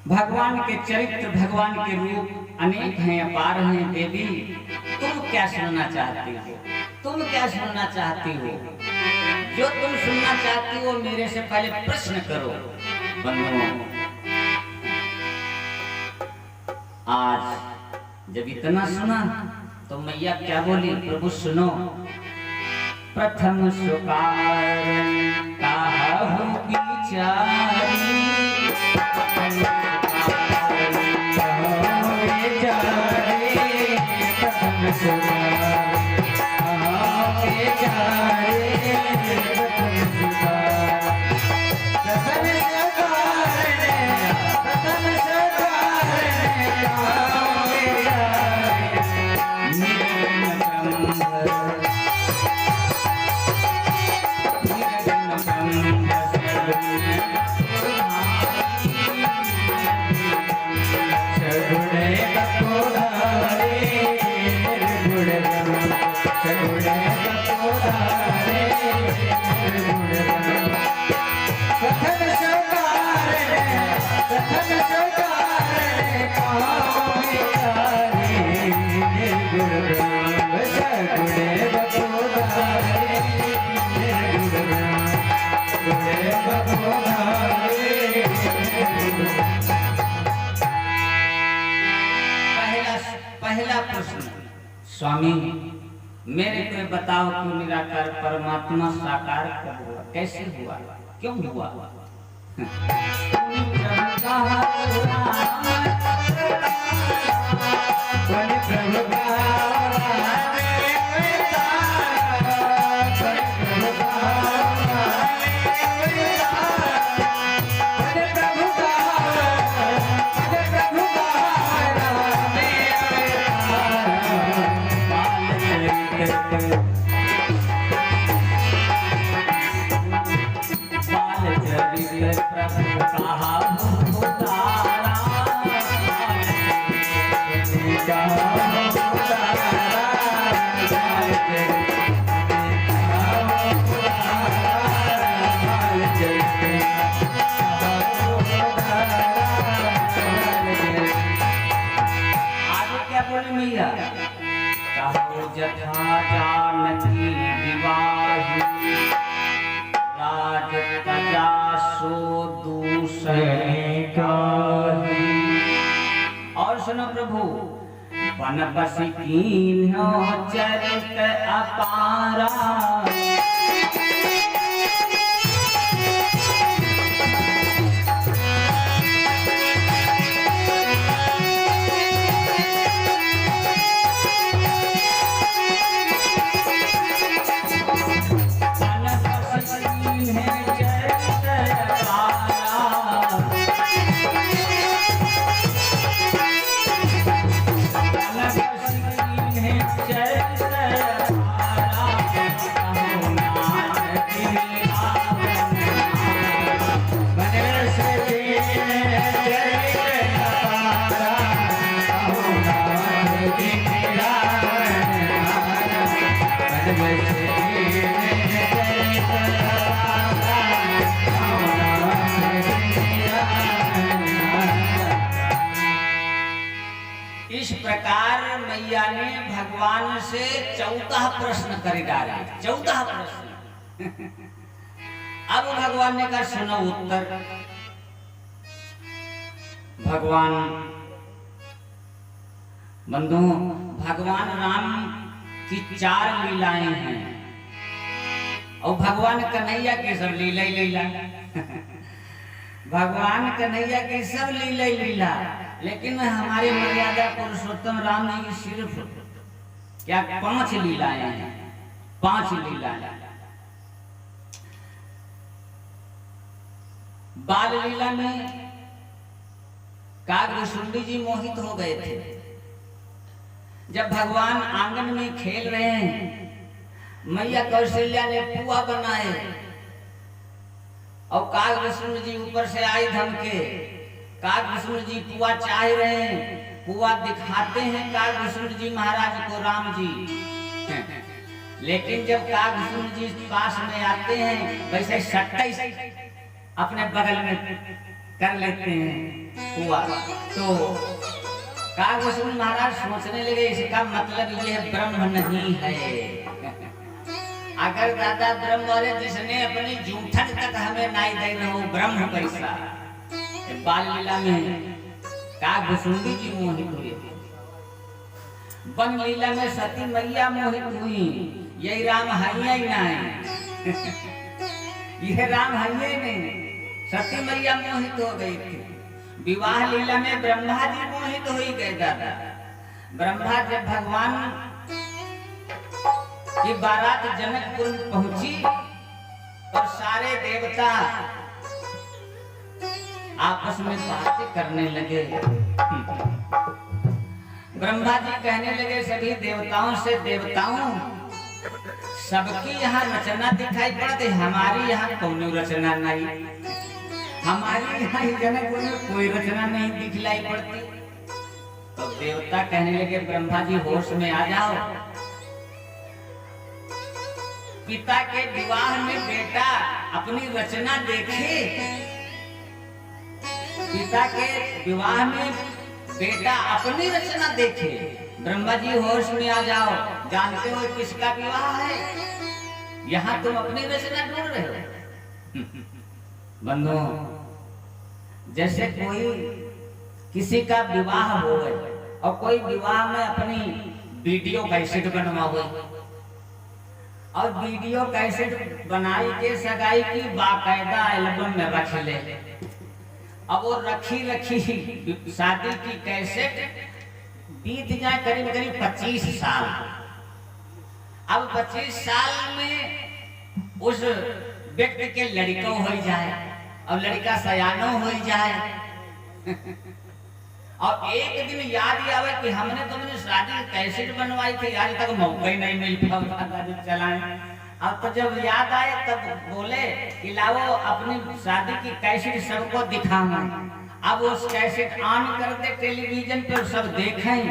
भगवान के चरित्र, भगवान के रूप अनेक हैं, अपार हैं। देवी तुम क्या सुनना चाहती हो? तुम क्या सुनना चाहती हो? जो तुम सुनना चाहती हो मेरे से पहले प्रश्न करो। बंधुओं, आज जब इतना सुना तो मैया क्या बोली? प्रभु सुनो, प्रथम सुकार काहू विचारी, पहला प्रश्न, स्वामी मेरे को बताओ कि निराकार परमात्मा साकार कब हुआ, कैसे हुआ, क्यों हुआ? जथा जानकी विवाही राज प्रजा सो दूसरे काही। और सुनो प्रभु, वन बस कीन्हो चरित अपारा, इस प्रकार मैया ने भगवान से 14 प्रश्न कर डाले। 14 प्रश्न। अब भगवान ने कहा सुनो उत्तर। भगवान बंधु, भगवान राम की 4 लीलाएं हैं और भगवान कन्हैया की सब लीला ही लीला। भगवान कन्हैया की सब लीला ही लीला, लेकिन हमारे मर्यादा पुरुषोत्तम राम जी की सिर्फ क्या 5 लीलाएं हैं। 5 लीलाएं। बाल लीला में कागभूषुंडी जी मोहित हो गए थे। जब भगवान आंगन में खेल रहे हैं, मैया कौशल्या ने पुआ बनाए और कागभूषुंडी जी ऊपर से आई धमके। कागभूषुंडी जी पुआ चाह रहे हैं, पुआ दिखाते हैं कागभूषुंडी जी महाराज को राम जी, लेकिन जब कागभूषुंडी जी पास में आते हैं वैसे 27 अपने बगल में कर लेते हैं हुआ। तो कागभूषण महाराज सोचने लगे इसका मतलब ये ब्रह्म नहीं है। अगर दादा ब्रह्म वाले जिसने अपनी जूठन तक हमें नाई दे रहो ब्रह्म पैसा। बाल लीला में कागभूषण जी मोहित हुए, वन लीला में सती मैया मोहित हुई। यही राम है ही नहीं। यह राम है ही नहीं, सती मैया मोहित हो गई थी। विवाह लीला में ब्रह्मा जी मोहित हो ही गए दादा। ब्रह्मा जब भगवान की बारात जनकपुर में पहुंची और सारे देवता आपस में बातें करने लगे। ब्रह्मा जी कहने लगे सभी देवताओं से, देवताओं सबकी यहाँ रचना दिखाई पड़ती, हमारी यहाँ कौन रचना नहीं। हमारी यहाँ जनकपुर में कोई रचना नहीं दिखलाई पड़ती। तो देवता कहने लगे ब्रह्मा जी होश में आ जाओ। पिता के विवाह में बेटा अपनी रचना देखे, पिता के विवाह में बेटा अपनी रचना देखे। ब्रह्मा जी होश में आ जाओ, जानते हो किसका विवाह है? यहाँ तुम अपनी रचना ढूंढ रहे हो। बंधु, जैसे कोई किसी का विवाह हो और कोई विवाह में अपनी वीडियो कैसेट बनवाओ और वीडियो कैसेट बनाई के सगाई की बाकायदा एल्बम में रख ले। अब वो रखी शादी की कैसेट बीत जाए करीब करीब 25 साल। अब 25 साल में उस व्यक्ति के लड़का हो जाए और लड़का सयानो हो जाए और एक दिन याद आवे कि हमने तुमने शादी कैसेट बनवाई थी, आज तक मौका ही नहीं मिल पाता चलाए। अब तो जब याद आए तब बोले कि लाओ अपनी शादी की कैसेट सबको दिखाना। अब उस कैसेट ऑन कर दे टेलीविजन पे, सब देखें,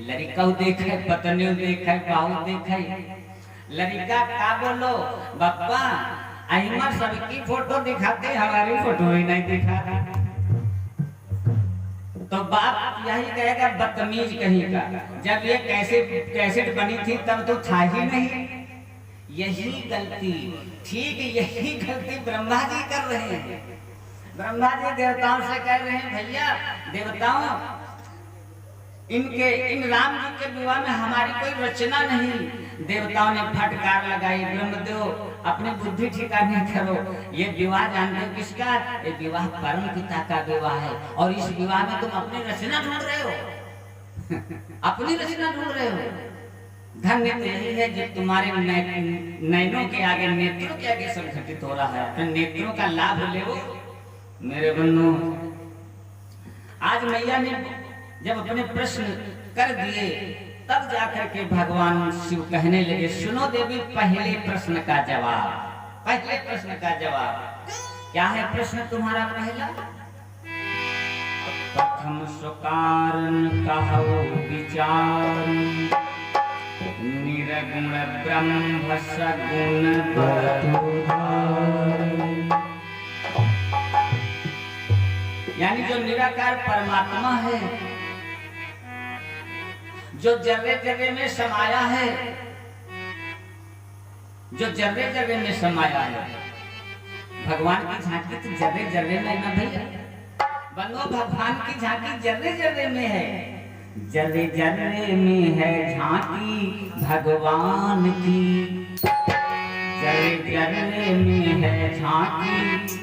लड़का देखे, पत्नी देखे, बहू देखे। लड़का का बोलो बप्पा अहिमा सबकी फोटो दिखाते, हमारी फोटो ही नहीं दिखाते। तो बाप यही कहेगा बदतमीज कहीं का, जब ये कैसेट बनी थी तब तो था ही नहीं। यही गलती, ठीक यही गलती ब्रह्मा जी कर रहे हैं। ब्रह्मा जी देवताओं से कह रहे हैं भैया देवताओं इन राम जी के विवाह में हमारी कोई रचना नहीं। देवताओं ने फटकार लगाई, ब्रह्मदेव अपनी बुद्धि ठिकाने करो, ये विवाह जानते हो किसका? ये विवाह परम पिता का विवाह है और इस विवाह में तुम अपनी रचना ढूंढ रहे हो। अपनी रचना ढूंढ रहे हो। धन्य तो यही है जो तुम्हारे नैनों के आगे, नेत्रों के आगे संघटित हो रहा है। अपने नेत्रों का लाभ ले वो मेरे बंधु। आज मैया ने जब अपने प्रश्न कर दिए तब जाकर के भगवान शिव कहने लगे सुनो देवी पहले प्रश्न का जवाब। पहले प्रश्न का जवाब क्या है? प्रश्न तुम्हारा पहला, प्रथम सुकारण कहो विचार, निरगुण ब्रह्म सगुण बतुधार। यानी जो निराकार परमात्मा है, जो जर्रे जर्रे में समाया है, जो जर्रे जर्रे में समाया है। भगवान की झांकी तो जर्रे जर्रे में ना भैया, बनो भगवान की झांकी जर्रे जर्रे में है। जर्रे जर्रे में है झांकी भगवान की, जर्रे जर्रे में है झांकी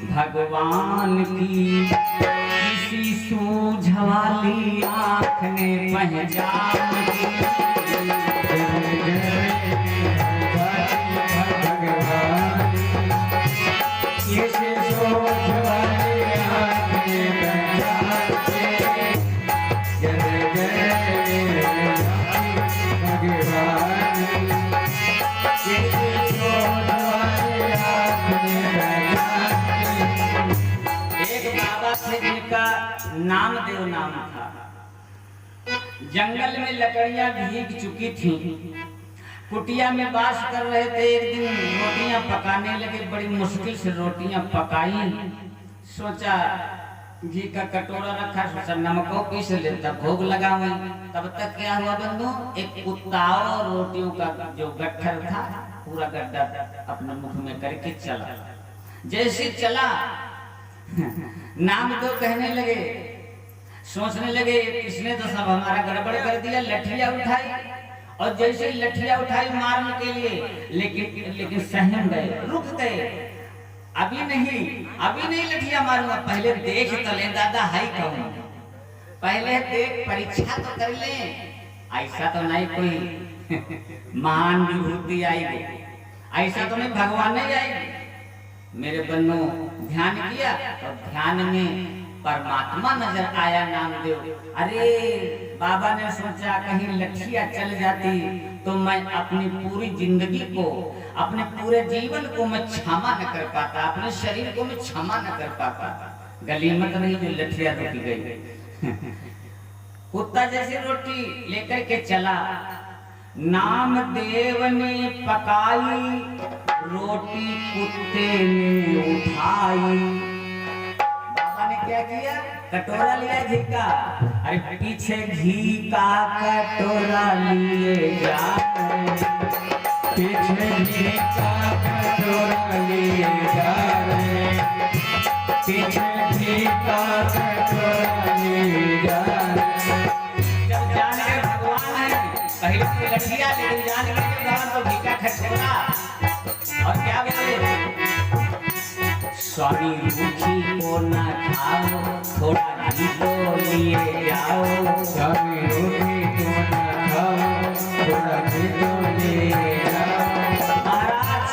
भगवान की। किसी सूझ वाली आँख ने पहचान की, भगवान किसी सूझ वाली आँख ने पहचान के, जर्रे जर्रे में भगवान किसी सूझ वाली आँख ने पहचान के। एक बाबा थे जिनका नामदेव नाम था। जंगल में लकड़ियां भीग चुकी थी, कुटिया में वास कर रहे थे। एक दिन रोटियां पकाने लगे, बड़ी मुश्किल से रोटियां पकाई। सोचा घी का कटोरा रखा, सोचा नमको पीस ले तब भोग लगावे। तब तक क्या हुआ बंधु, एक कुत्ता और रोटियों का जो गट्ठर था पूरा गड्ढा अपने मुख में करके चला। जैसे चला नाम तो कहने लगे, सोचने लगे इसने तो सब हमारा गड़बड़ कर दिया। लठिया उठाई और जैसे लठिया उठाई मारने के लिए, लेकिन सहम गए, रुक गए। अभी नहीं लठिया मारूंगा, पहले देख तो ले दादा हाई कहूँ, पहले देख परीक्षा तो कर ले। ऐसा तो नहीं कोई महान विभूति आएगी, ऐसा तो नहीं भगवान नहीं आएगी। मेरे बन्नो ध्यान किया तो ध्यान में परमात्मा नजर आया नामदेव। अरे बाबा ने सोचा कहीं लठिया चल जाती तो मैं अपनी पूरी जिंदगी को, अपने पूरे जीवन को मैं क्षमा न कर पाता, अपने शरीर को मैं क्षमा न कर पाता। गलीमत नहीं जो लठिया रुक गई। कुत्ता जैसी रोटी लेकर के चला, नामदेव ने पकाई रोटी कुत्ते ने उठाई। बाबा ने क्या किया, कटोरा लिया घी का, अरे पीछे घी का कटोरा लिए जा, पीछे घी का कटोरा लिए जा रहे, पीछे घी का कटोरा लिए जा रहे। जब जान गए भगवान है, पहले तो लठिया, लेकिन जान गए भगवान तो घी का कटोरा। और क्या बोले, स्वामी रूखी को ना खाओ, थोड़ा घी तो लिए जाओ। स्वामी रूखी को ना खाओ, थोड़ा घी तो लिए जाओ। महाराज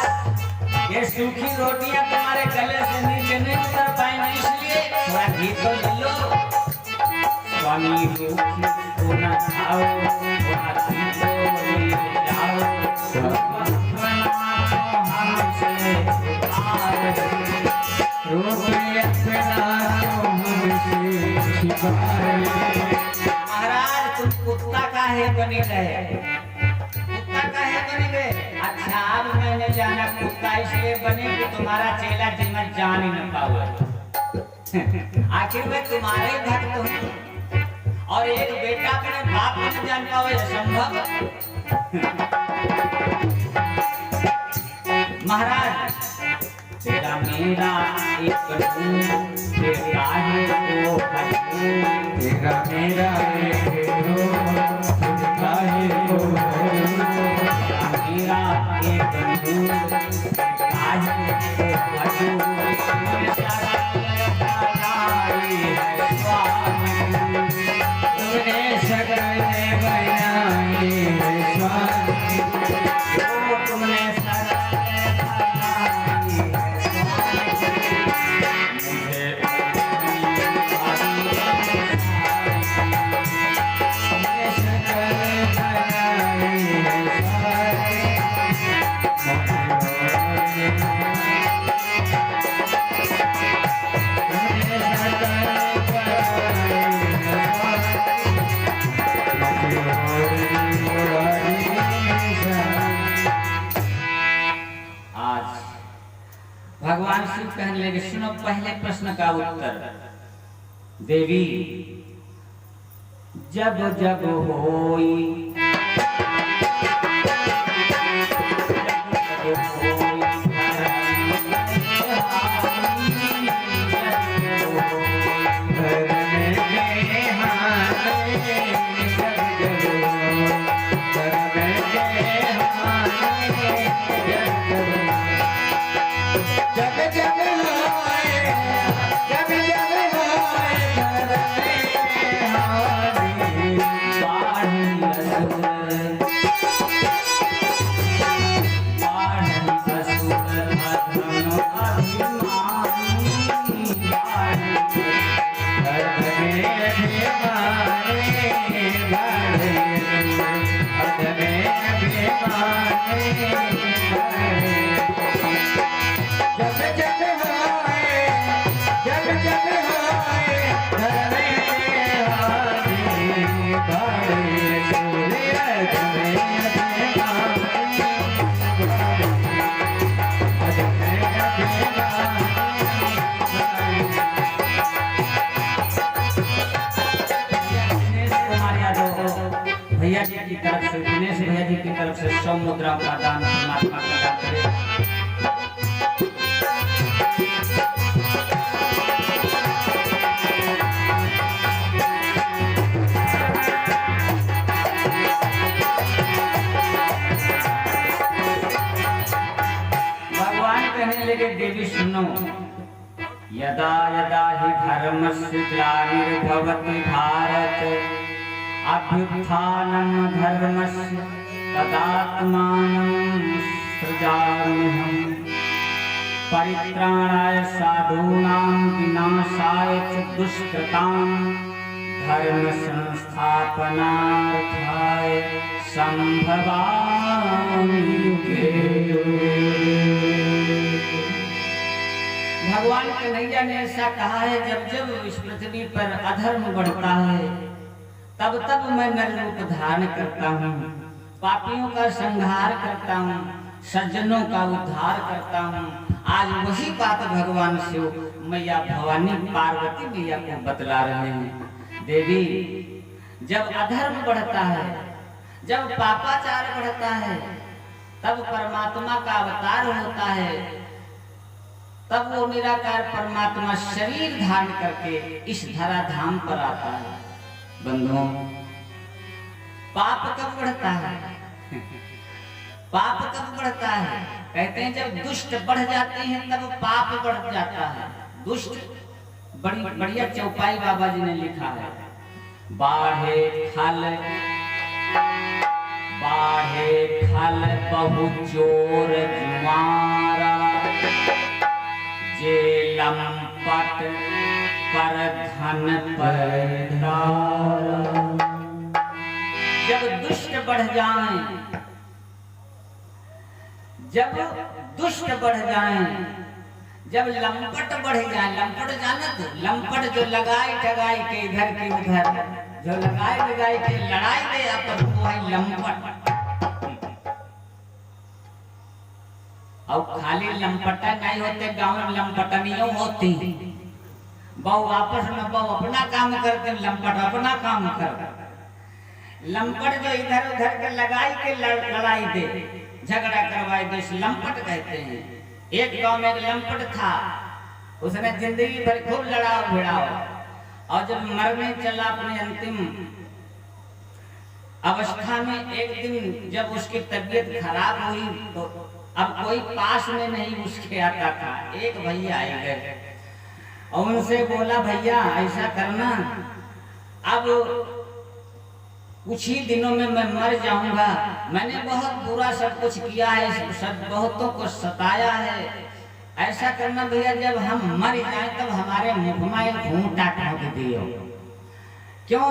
ये सूखी रोटियां तुम्हारे गले से नीचे नहीं उतर पाएंगी, इसलिए थोड़ा घी तो ले लो। स्वामी रूखी को ना खाओ, थोड़ा घी तो लिए जाओ। महाराज तुम कुत्ता काहे बने गए, कुत्ता काहे बने गए? अच्छा अब मैंने जाना कुत्ता इसलिए बने कि तुम्हारा चेला जिम्मत जान ही न पाओ। आखिर मैं तुम्हारे भक्त हूँ और एक बेटा अपने बाप को न जान पाओ, यह संभव? महाराज तेरा मेरा एक बेटा है वो तेरा मेरा एक बेटा है वो, मेरा एक बेटा है तुमने सकल बनाई है स्वामी, तुमने भगवान शिव कहने लगे, सुनो पहले प्रश्न का उत्तर। देवी जब जब होई भैया जी की तरफ से, दिनेश भैया जी की तरफ से 100 मुद्रा का दान परमात्मा का करे। कहने लगे देवी सुनो, यदा यदा हि धर्मस्य ग्लानिर्भवति भारत अभ्युत्थानं धर्मस्य तदात्मानं सृजाम्यहम् परित्राणाय साधूनां विनाशाय च दुष्कृतां धर्म संस्थापनार्थाय संभवामि युगे। भगवान कन्हैया ने ऐसा कहा है, जब जब इस पृथ्वी पर अधर्म बढ़ता है तब तब मैं नर रूप धारण करता हूँ, पापियों का संहार करता हूँ, सज्जनों का उद्धार करता हूँ। आज वही बात भगवान शिव मैया भवानी पार्वती मैया को बतला रहे हैं। देवी, जब अधर्म बढ़ता है, जब पापाचार बढ़ता है, तब परमात्मा का अवतार होता है, तब वो निराकार परमात्मा शरीर धारण करके इस धरा धाम पर आता है। बंधुओं, पाप कब बढ़ता है? पाप कब बढ़ता है? कहते हैं जब दुष्ट बढ़ जाते हैं तब पाप बढ़ जाता है। दुष्ट, बड़ी बढ़िया चौपाई बाबा जी ने लिखा है, बाढ़े खल बहु चोर जुआरा, जे लंपट पर धन पैदारा। जब दुष्ट बढ़ जाएं, जब दुष्ट बढ़ जाएं, जब लंपट बढ़ जाए, लंपट जाना तो लंपट जो लगाई ठगाई के इधर के उधर, जो लगाई के लड़ाई दे अपन वो है लंपट। और खाली लंपटा नहीं होते, गांव में लंपटनियों होती। बहु आपस में बहु अपना काम करते, लंपट अपना काम कर। लंपट जो इधर उधर के लगाई के लड़ाई दे, झगड़ा करवाई दे, लंपट कहते हैं। एक गांव में एक लंपट था, उसने जिंदगी भर खूब लड़ाओ भिड़ाओ, और जब मरने चला अपने अंतिम अवस्था में, एक दिन जब उसकी तबीयत खराब हुई तो अब कोई पास में नहीं उसके आता था। एक भैया आए गए और उनसे बोला, भैया ऐसा करना, अब कुछ ही दिनों में मैं मर जाऊंगा, मैंने बहुत बुरा सब कुछ किया है, सब बहुतों को सताया है। ऐसा करना भैया, जब हम मर जाए तब हमारे मुख में एक घूंटा ठोक दियो। क्यों?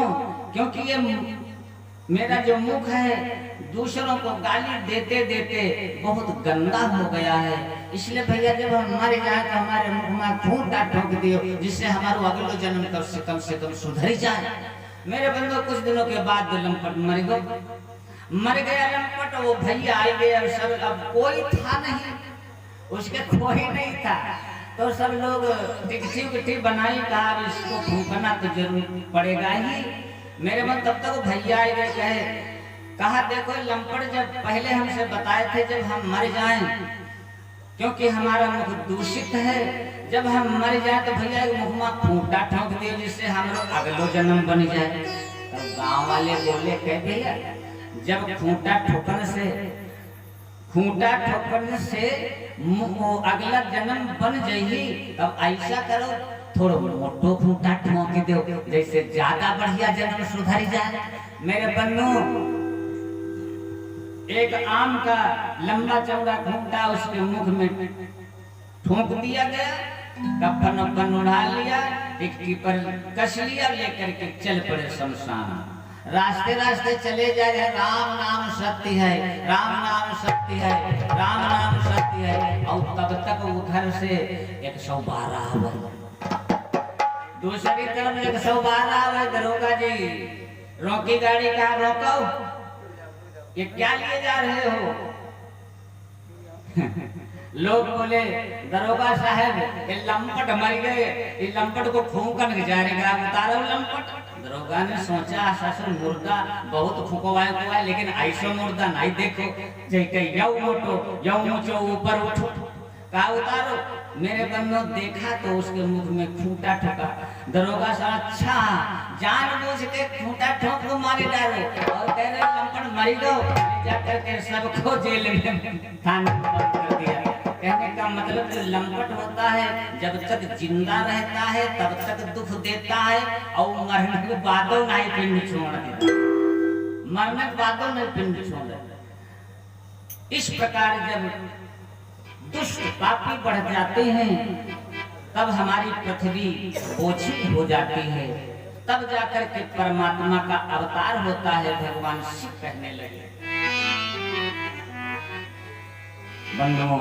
क्योंकि ये मेरा जो मुख है दूसरों को गाली देते देते बहुत गंदा हो गया है, इसलिए भैया जब हम मर जाए तो हमारे मुख में घूंटा ठोक दियो, जिससे हमारा अगला जन्म कम से कम सुधर जाए। मेरे बंधु, कुछ दिनों के बाद लंपट मर गया लंपट। वो भैया आए गए, अब सब, अब कोई था नहीं, उसके कोई नहीं था, तो सब लोग टिकटी बनाई, कहा इसको फूंकना तो जरूर पड़ेगा ही। मेरे मन तब तक भैया आए गए, कहा देखो लंपट जब पहले हमसे बताए थे जब हम मर जाएं, क्योंकि हमारा मुख दूषित है, जब हम मर जाए तो भैया मुख में खूंटा ठोक दिए, जिससे हम लोग अगलो जन्म बन जाए। तब गांव वाले बोले, कह भैया जब खूंटा ठोकने से अगला जन्म बन जाएगी, तब ऐसा करो थोड़ा मोटो खूंटा ठोक दो, जैसे ज्यादा बढ़िया जन्म सुधर जाए। मेरे बन्नू, एक आम का लंबा चौड़ा खूंटा उसके मुख में ठोक दिया गया, कफन वफन उड़ा लिया, टिकटी पर कस लिया, लेकर के चल पड़े शमशान। रास्ते रास्ते चले जा रहे, राम नाम सत्य है, राम नाम सत्य है, राम नाम सत्य है। और तब तक उधर से 112 दूसरी तरफ 112 दरोगा जी, रोकी गाड़ी, कहा रोको, ये क्या लिए जा रहे हो? लोग बोले, दरोगा साहब ये लंपट मर गए, ये लंपट को फूंकन जा रहे, उतारो लंपट। दरोगा ने सोचा ससुर मुर्दा बहुत फुकवाए हुआ, लेकिन ऐसो मुर्दा नहीं देखो जैके यौ मोटो यौ मोचो ऊपर उठो का उतारो। मेरे बन्नो देखा तो उसके मुख में खूंटा ठोका। दरोगा सा अच्छा जानबूझ के खूंटा ठोक को मारे डालो और कह रहे लंपट मरी दो, जाकर के सबको जेल में थाने में बंद कर दिया। कहने का मतलब जो लंपट होता है जब तक जिंदा रहता है तब तक दुख देता है और मरने के बाद नहीं पिंड छोड़ देता, मरने के बाद नहीं पिंड छोड़ देता। इस प्रकार जब दुष्ट पापी बढ़ जाते हैं तब हमारी पृथ्वी ओछी हो जाती है, तब जाकर के परमात्मा का अवतार होता है। भगवान शिव कहने लगे, बंधुओं